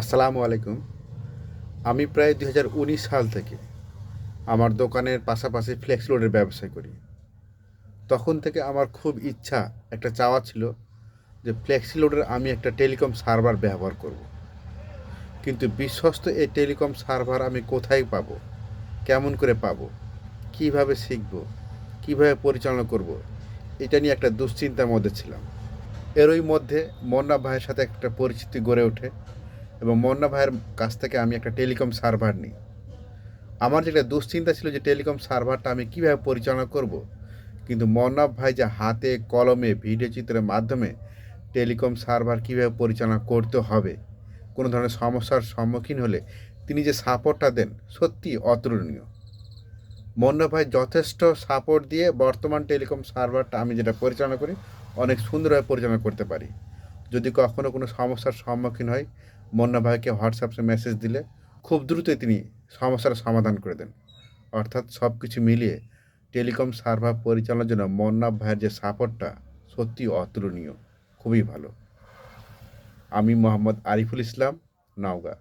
আসসালামু আলাইকুম। আমি প্রায় ২০১৯ সাল থেকে আমার দোকানের পাশাপাশি ফ্লেক্স লোডের ব্যবসা করি। তখন থেকে আমার খুব ইচ্ছা, একটা চাওয়া ছিল যে ফ্লেক্সি লোডের আমি একটা টেলিকম সার্ভার ব্যবহার করব। কিন্তু বিশ্বস্ত এই টেলিকম সার্ভার আমি কোথায় পাবো? কেমন করে পাবো? কিভাবে শিখব? কিভাবে পরিচালনা করব? এটা নিয়ে একটা দুশ্চিন্তার মধ্যে ছিলাম। এরই মধ্যে মন্না ভাইয়ের সাথে একটা পরিচিতি গড়ে ওঠে এবং মন্না ভাইয়ের কাছ থেকে আমি একটা টেলিকম সার্ভার নিই। আমার যেটা দুশ্চিন্তা ছিল যে টেলিকম সার্ভারটা আমি কীভাবে পরিচালনা করব, কিন্তু মন্নাফ ভাই যে হাতে কলমে ভিডিও চিত্রের মাধ্যমে টেলিকম সার্ভার কীভাবে পরিচালনা করতে হবে, কোনো ধরনের সমস্যার সম্মুখীন হলে তিনি যে সাপোর্টটা দেন সত্যি অতুলনীয়। মন্নাফ ভাই যথেষ্ট সাপোর্ট দিয়ে বর্তমান টেলিকম সার্ভারটা আমি যেটা পরিচালনা করি অনেক সুন্দরভাবে পরিচালনা করতে পারি। যদি কখনও কোনো সমস্যার সম্মুখীন হয়, মন্না ভাইকে হোয়াটসঅ্যাপে মেসেজ দিলে খুব দ্রুতই তিনি সমস্যার সমাধান করে দেন। অর্থাৎ সব কিছু মিলিয়ে টেলিকম সার্ভার পরিচালনার জন্য মন্নাফ ভাইয়ের যে সাপোর্টটা সত্যি অতুলনীয়, খুবই ভালো। আমি মোহাম্মদ আরিফুল ইসলাম, নওগাঁ।